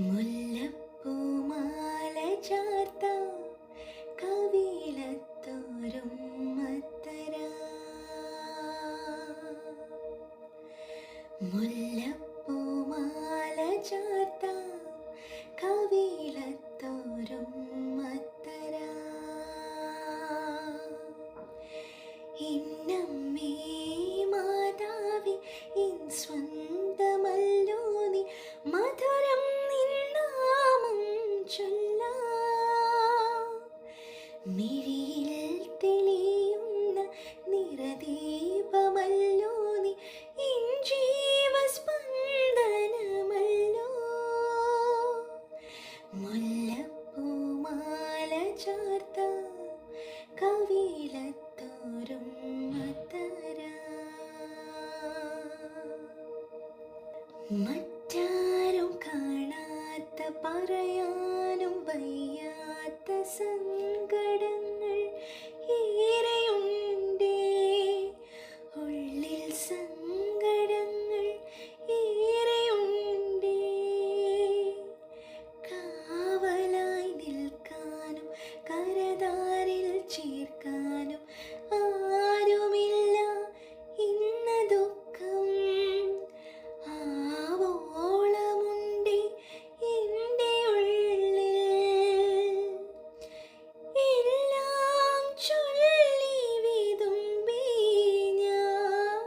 മുല്ലപ്പൂമാല ചാർത്താം കവിളത്തോരും മത്തരാ. മുല്ലപ്പൂമാല ചാർത്താം കവിളത്തോരും മത്തരാ. ഇന്നമ്മേ മാതാവി in സ്വന്തമല്ലോ നീ, മധുരം നിന്നാമം ചൊല്ലാം. മിഴിയിൽ തെളിയുന്ന നിറദീപമല്ലോ നീ, ഇൻ ജീവസ്പന്ദനമല്ലോ. മുല്ലപ്പൂമാല ചാർത്താം കവിളത്തോരും മത്തരാ. മറ്റാരും കാണാത്ത പറയാനും വയ്യാത്ത സങ്കടങ്ങൾ ഏറെയുണ്ടേ. ഉള്ളിൽ സങ്കടങ്ങൾ ഏറെയുണ്ടേ. കാവലായി നിൽക്കാനും കരതാരിൽ ചേർക്കാനും ആരുമില്ല ഇന്ന ദുഃഖം. ആവോളമുണ്ടേ എൻ്റെ ഉള്ളിൽ. എല്ലാം ചൊല്ലി വിതുമ്പി ഞാൻ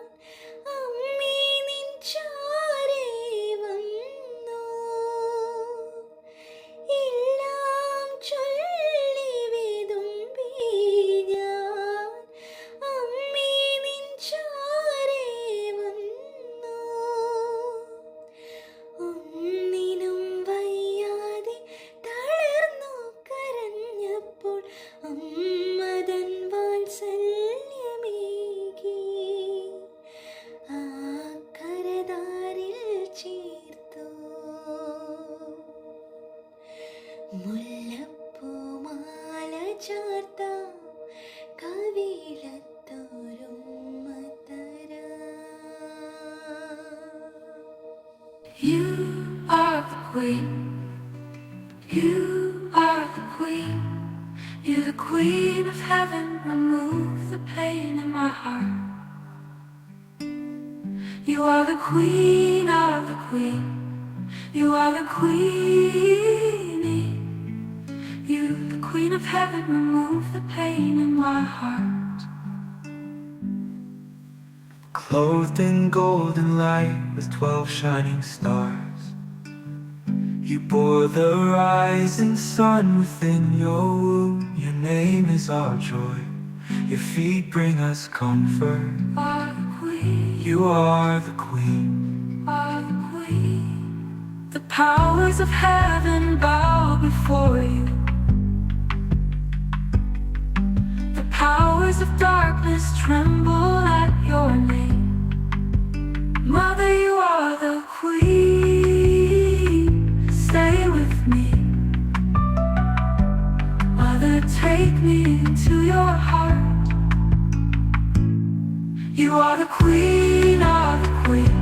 അമ്മേ നിൻ ചാരേ വന്നു. എല്ലാം ചൊല്ലി വിതുമ്പി ഞാൻ അമ്മേ നിൻ ചാരേ വന്നു. ഒന്നിനും വയ്യാതെ തളർന്നു കരഞ്ഞപ്പോൾ അമ്മതൻ വാത്സല്യമേകി ആ കരതാരിൽ ചേർത്തു. മുല്ലപ്പൂമാല ചാർത്താം കവിളത്തോരും മത്തരാ. You are the queen. You are the queen. You're the queen of heaven. Remove the pain in my heart. You are the queen of the queen. You are the queenie. You, the queen of heaven. Remove the pain in my heart. Clothed in golden light with 12 shining stars, you bore the rising sun within your womb. Your name is our joy, your feet bring us comfort. Are the queen. You are the queen. Are the queen. The powers of heaven bow before you. The powers of darkness tremble at your name. Mother, you are the queen. Stay with me. Mother, take me into your heart. You are the queen of the queen.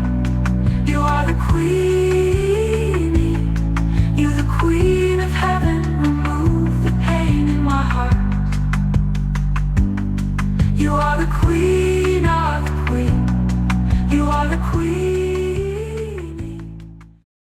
You are the queenie. You're the queen of heaven. Remove the pain in my heart. You are the queen of the queen. You are the queen.